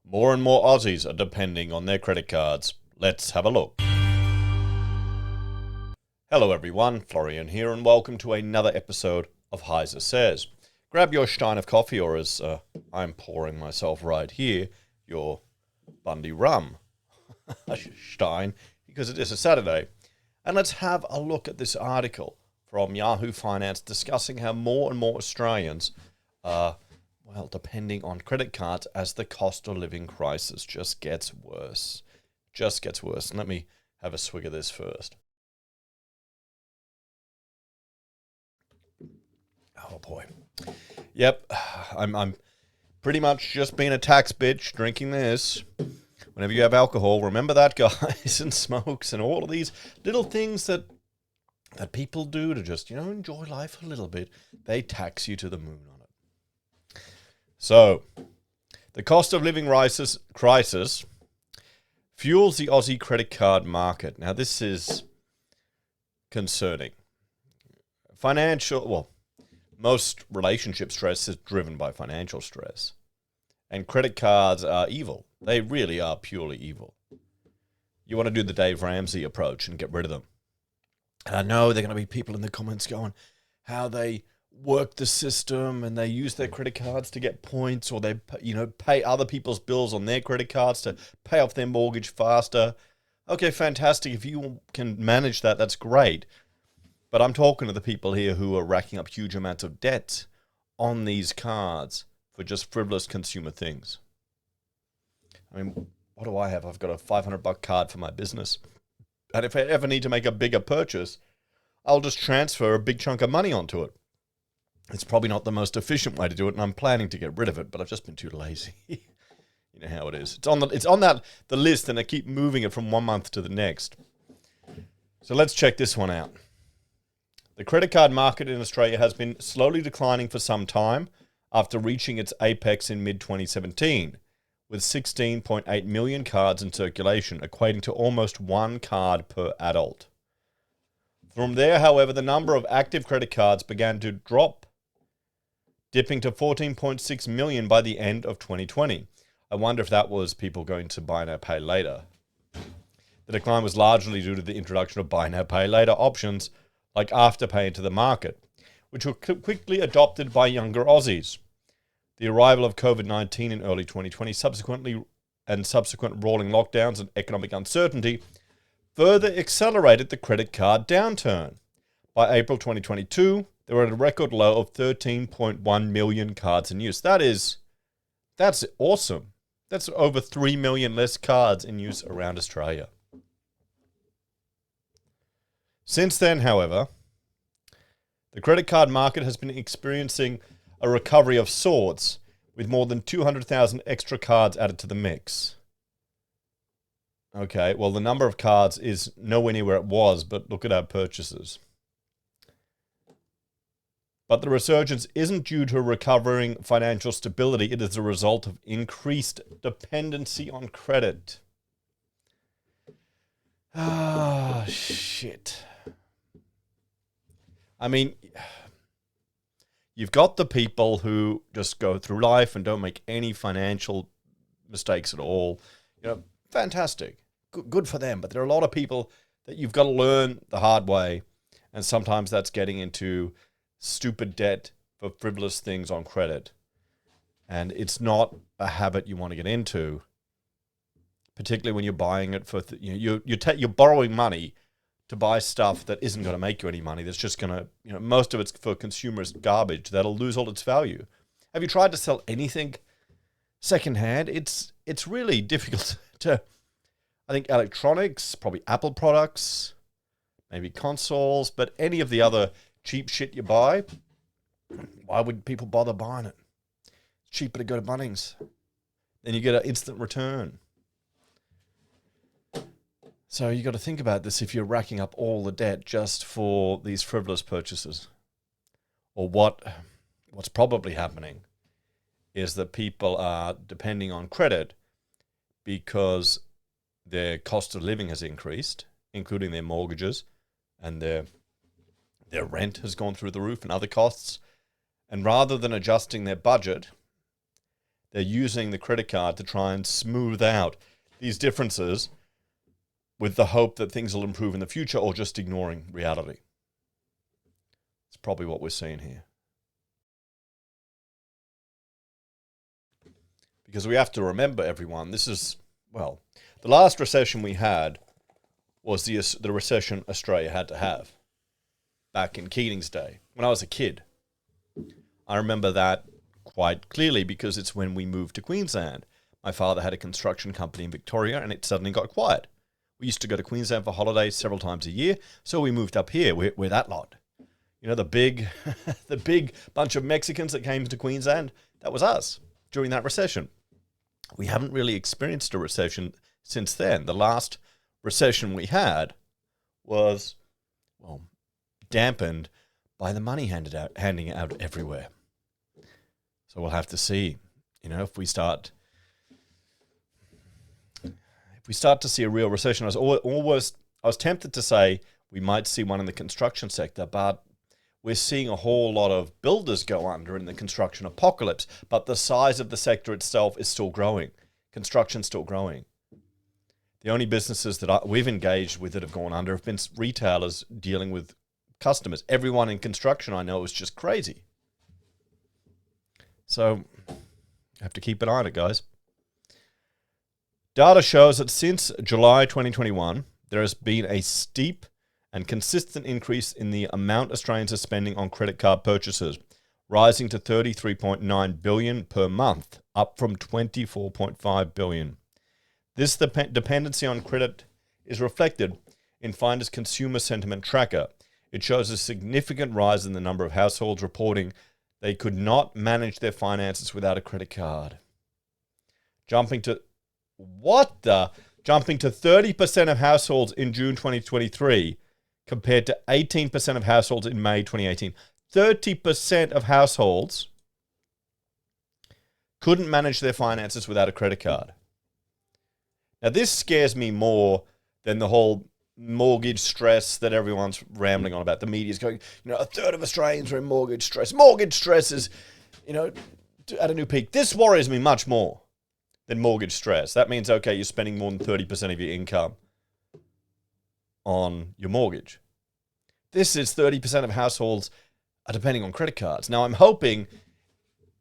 More and more Aussies are depending on their credit cards. Let's have a look. Hello everyone, Florian here, and welcome to another episode of HeiseSays. Grab your stein of coffee, or as I'm pouring myself right here, your Bundy rum stein, because it is a Saturday. And let's have a look at this article from Yahoo Finance discussing how more and more Australians are depending on credit cards as the cost of living crisis just gets worse. And let me have a swig of this first. Oh boy. Yep, I'm pretty much just being a tax bitch drinking this. Whenever you have alcohol, remember that, guys, and smokes and all of these little things that people do to just, enjoy life a little bit. They tax you to the moon on it. So, the cost of living crisis fuels the Aussie credit card market. Now, this is concerning. Most relationship stress is driven by financial stress. And credit cards are evil. They really are purely evil. You want to do the Dave Ramsey approach and get rid of them. And I know there are going to be people in the comments going, how they work the system and they use their credit cards to get points, or they pay other people's bills on their credit cards to pay off their mortgage faster. Okay, fantastic. If you can manage that, that's great. But I'm talking to the people here who are racking up huge amounts of debt on these cards for just frivolous consumer things. I mean, what do I have? I've got a $500 card for my business. And if I ever need to make a bigger purchase, I'll just transfer a big chunk of money onto it. It's probably not the most efficient way to do it, and I'm planning to get rid of it, but I've just been too lazy. You know how it is. It's on the list, and I keep moving it from one month to the next. So let's check this one out. The credit card market in Australia has been slowly declining for some time after reaching its apex in mid-2017, with 16.8 million cards in circulation, equating to almost one card per adult. From there, however, the number of active credit cards began to drop, dipping to 14.6 million by the end of 2020. I wonder if that was people going to buy now, pay later. The decline was largely due to the introduction of buy now, pay later options like Afterpay into the market, which were quickly adopted by younger Aussies. The arrival of COVID-19 in early 2020, subsequent rolling lockdowns and economic uncertainty further accelerated the credit card downturn. By April 2022, there were at a record low of 13.1 million cards in use. That's awesome. That's over 3 million less cards in use around Australia. Since then, however, the credit card market has been experiencing a recovery of sorts, with more than 200,000 extra cards added to the mix. Okay, well, the number of cards is nowhere near where it was, but look at our purchases. But the resurgence isn't due to recovering financial stability. It is a result of increased dependency on credit. Ah, shit. I mean, you've got the people who just go through life and don't make any financial mistakes at all. Fantastic. Good for them. But there are a lot of people that you've got to learn the hard way. And sometimes that's getting into stupid debt for frivolous things on credit. And it's not a habit you want to get into, particularly when you're buying it for, you're borrowing money to buy stuff that isn't going to make you any money. That's just going to, most of it's for consumers garbage that'll lose all its value. Have you tried to sell anything secondhand? It's really difficult to, I think electronics, probably Apple products, maybe consoles, but any of the other cheap shit you buy, why would people bother buying it? It's cheaper to go to Bunnings. Then you get an instant return. So you got to think about this if you're racking up all the debt just for these frivolous purchases. Or what's probably happening is that people are depending on credit because their cost of living has increased, including their mortgages, and their rent has gone through the roof and other costs. And rather than adjusting their budget, they're using the credit card to try and smooth out these differences with the hope that things will improve in the future, or just ignoring reality. It's probably what we're seeing here. Because we have to remember, everyone, this is, well, the last recession we had was the recession Australia had to have back in Keating's day, when I was a kid. I remember that quite clearly because it's when we moved to Queensland. My father had a construction company in Victoria, and it suddenly got quiet. We used to go to Queensland for holidays several times a year, so we moved up here. We're that lot. You know, the big the big bunch of Mexicans that came to Queensland, that was us during that recession. We haven't really experienced a recession since then. The last recession we had was, well, dampened by the money handing out everywhere. So we'll have to see, you know, if we start to see a real recession. I was tempted to say we might see one in the construction sector, but we're seeing a whole lot of builders go under in the construction apocalypse, but the size of the sector itself is still growing. Construction's still growing. The only businesses that we've engaged with that have gone under have been retailers dealing with customers. Everyone in construction I know is just crazy. So you have to keep an eye on it, guys. Data shows that since July 2021, there has been a steep and consistent increase in the amount Australians are spending on credit card purchases, rising to $33.9 billion per month, up from $24.5 billion. This dependency on credit is reflected in Finder's Consumer Sentiment Tracker. It shows a significant rise in the number of households reporting they could not manage their finances without a credit card. Jumping to 30% of households in June 2023 compared to 18% of households in May 2018. 30% of households couldn't manage their finances without a credit card. Now, this scares me more than the whole mortgage stress that everyone's rambling on about. The media's going, you know, a third of Australians are in mortgage stress. Mortgage stress is, you know, at a new peak. This worries me much more than mortgage stress. That means, okay, you're spending more than 30% of your income on your mortgage. This is 30% of households are depending on credit cards. Now, I'm hoping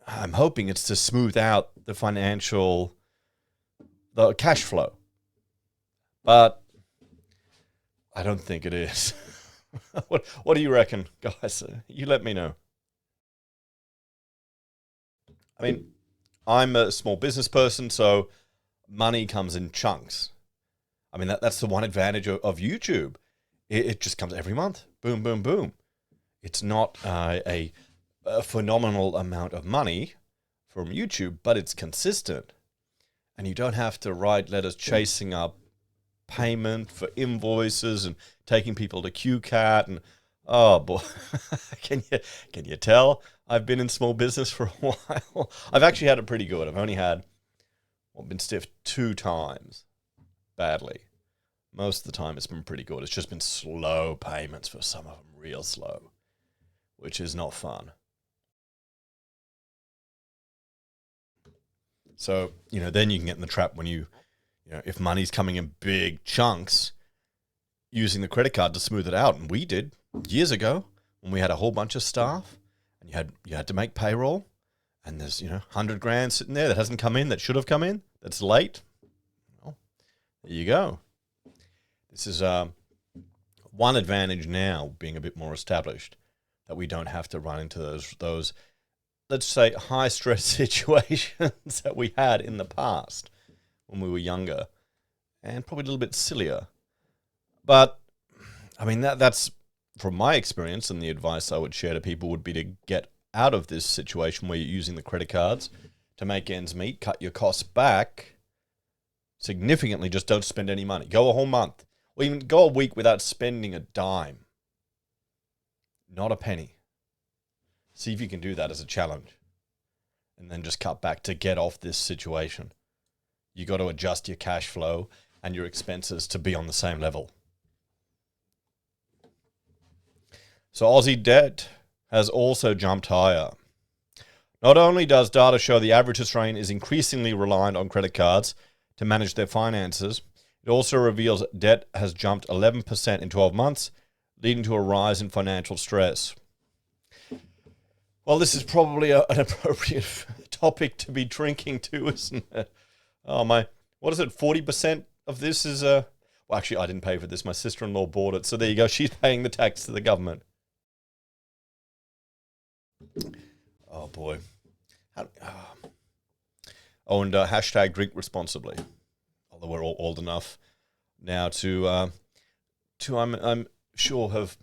it's to smooth out the cash flow. But I don't think it is. What do you reckon, guys? You let me know. I mean, I'm a small business person, so money comes in chunks. I mean, that's the one advantage of YouTube. It just comes every month. Boom, boom, boom. It's not a phenomenal amount of money from YouTube, but it's consistent. And you don't have to write letters chasing up payment for invoices and taking people to QCAT. And oh boy, can you tell I've been in small business for a while? I've actually had it pretty good. I've only been stiffed 2 times badly. Most of the time it's been pretty good. It's just been slow payments for some of them, real slow, which is not fun. So, you know, then you can get in the trap when you know, if money's coming in big chunks, using the credit card to smooth it out. And we did years ago when we had a whole bunch of staff and you had to make payroll, and there's, you know, 100 grand sitting there that hasn't come in, that should have come in, that's late. Well, there you go. This is one advantage now, being a bit more established, that we don't have to run into those let's say, high-stress situations that we had in the past when we were younger, and probably a little bit sillier. But, I mean, that's, from my experience, and the advice I would share to people would be to get out of this situation where you're using the credit cards to make ends meet, cut your costs back significantly, just don't spend any money. Go a whole month, or even go a week without spending a dime. Not a penny. See if you can do that as a challenge, and then just cut back to get off this situation. You got to adjust your cash flow and your expenses to be on the same level. So Aussie debt has also jumped higher. Not only does data show the average Australian is increasingly reliant on credit cards to manage their finances, it also reveals debt has jumped 11% in 12 months, leading to a rise in financial stress. Well, this is probably an appropriate topic to be drinking to, isn't it? Oh, my, what is it, 40% of this is, well, actually, I didn't pay for this. My sister-in-law bought it, so there you go. She's paying the tax to the government. Oh, boy. Oh, and hashtag drink responsibly. Although we're all old enough now to I'm sure have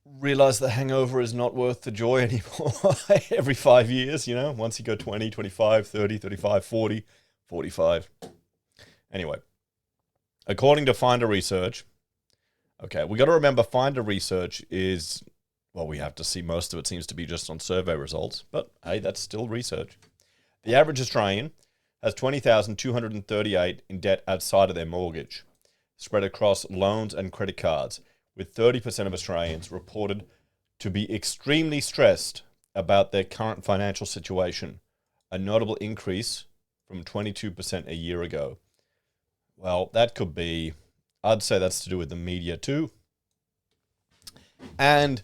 realized the hangover is not worth the joy anymore. Every 5 years, you know, once you go 20, 25, 30, 35, 40, 45. Anyway, according to Finder Research, okay, we got to remember Finder Research is, well, we have to see most of it seems to be just on survey results, but hey, that's still research. The average Australian has $20,238 in debt outside of their mortgage, spread across loans and credit cards, with 30% of Australians reported to be extremely stressed about their current financial situation, a notable increase from 22% a year ago. Well, that could be, I'd say that's to do with the media too. And,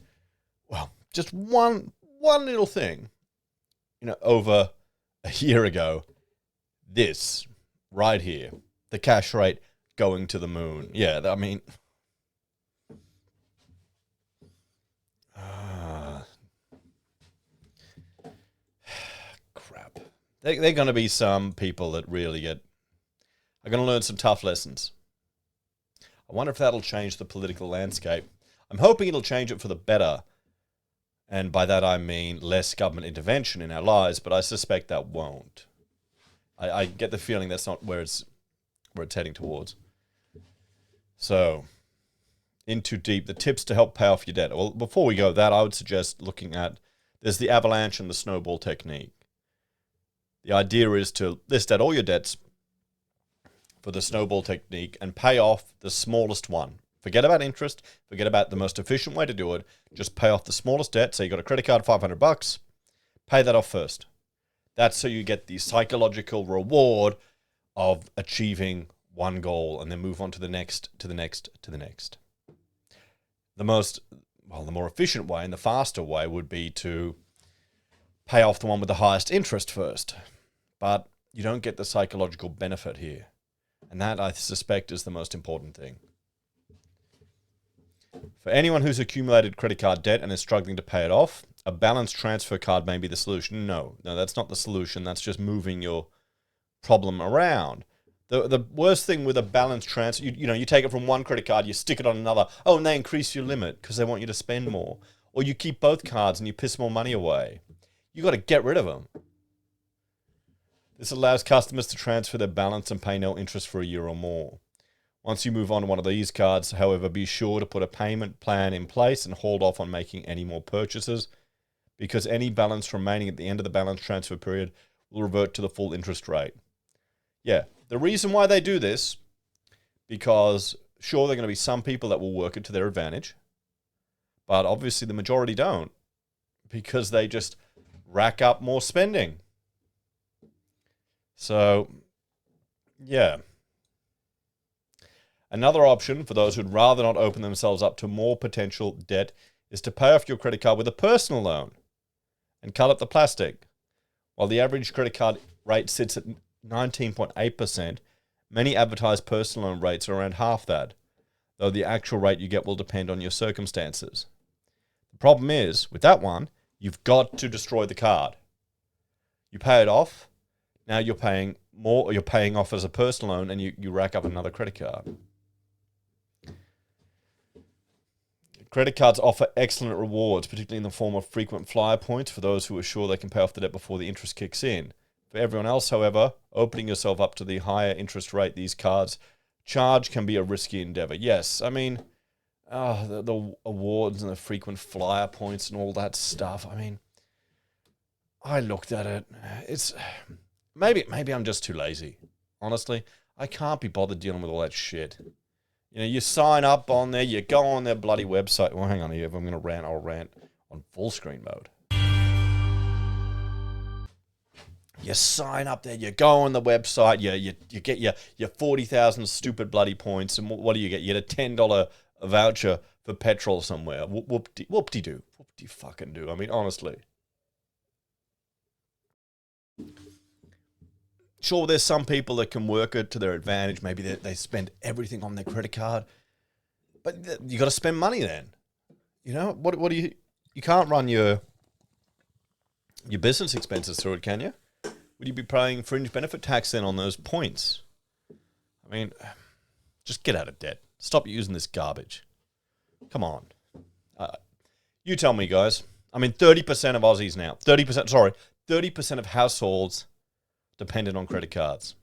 well, just one little thing, you know, over a year ago, this right here, the cash rate going to the moon. Yeah, I mean, crap. There are going to be some people that really are going to learn some tough lessons. I wonder if that'll change the political landscape. I'm hoping it'll change it for the better. And by that I mean less government intervention in our lives, but I suspect that won't. I get the feeling that's not where it's heading towards. So, in too deep, the tips to help pay off your debt. Well, before we go that, I would suggest looking at, there's the avalanche and the snowball technique. The idea is to list out all your debts for the snowball technique and pay off the smallest one. Forget about interest. Forget about the most efficient way to do it. Just pay off the smallest debt. So you got a credit card, $500. Pay that off first. That's so you get the psychological reward of achieving one goal and then move on to the next, to the next, to the next. The more efficient way and the faster way would be to pay off the one with the highest interest first. But you don't get the psychological benefit here. And that, I suspect, is the most important thing. For anyone who's accumulated credit card debt and is struggling to pay it off, a balance transfer card may be the solution. No, that's not the solution. That's just moving your problem around. The worst thing with a balance transfer, you take it from one credit card, you stick it on another. Oh, and they increase your limit because they want you to spend more. Or you keep both cards and you piss more money away. You got to get rid of them. This allows customers to transfer their balance and pay no interest for a year or more. Once you move on to one of these cards, however, be sure to put a payment plan in place and hold off on making any more purchases, because any balance remaining at the end of the balance transfer period will revert to the full interest rate. Yeah, the reason why they do this, because sure, there are going to be some people that will work it to their advantage, but obviously the majority don't, because they just rack up more spending. So, yeah. Another option for those who'd rather not open themselves up to more potential debt is to pay off your credit card with a personal loan and cut up the plastic. While the average credit card rate sits at 19.8%, many advertised personal loan rates are around half that, though the actual rate you get will depend on your circumstances. The problem is, with that one, you've got to destroy the card. You pay it off, now you're paying more, or you're paying off as a personal loan, and you rack up another credit card. Credit cards offer excellent rewards, particularly in the form of frequent flyer points for those who are sure they can pay off the debt before the interest kicks in. For everyone else, however, opening yourself up to the higher interest rate these cards charge can be a risky endeavor. Yes, I mean, the awards and the frequent flyer points and all that stuff. I mean, I looked at it. It's maybe I'm just too lazy. Honestly, I can't be bothered dealing with all that shit. You sign up on there, you go on their bloody website. Well, hang on here. If I'm going to rant, I'll rant on full screen mode. You sign up there, you go on the website, you get your 40,000 stupid bloody points, and what do you get? You get a $10 voucher for petrol somewhere. Whoop-de-doo. Whoop-de-fucking-do. I mean, honestly. Sure, there's some people that can work it to their advantage. Maybe they spend everything on their credit card. But you got to spend money then. You know, what do you can't run your business expenses through it, can you? Would you be paying fringe benefit tax then on those points? I mean, just get out of debt. Stop using this garbage. Come on. You tell me, guys. I mean, 30% of Aussies now. 30% of households dependent on credit cards.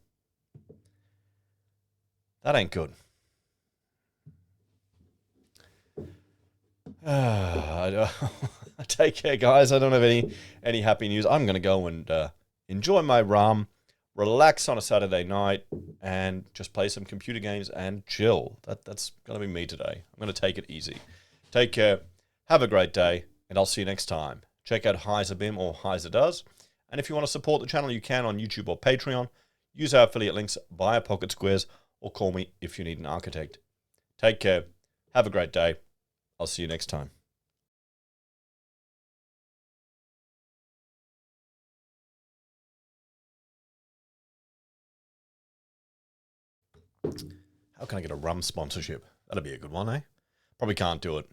That ain't good. Take care, guys. I don't have any happy news. I'm going to go and enjoy my rum, relax on a Saturday night, and just play some computer games and chill. That's going to be me today. I'm going to take it easy. Take care. Have a great day, and I'll see you next time. Check out HeiseBim or Heise Does. And if you want to support the channel, you can on YouTube or Patreon. Use our affiliate links, buy a Pocket Squares, or call me if you need an architect. Take care. Have a great day. I'll see you next time. How can I get a rum sponsorship? That'd be a good one, eh? Probably can't do it.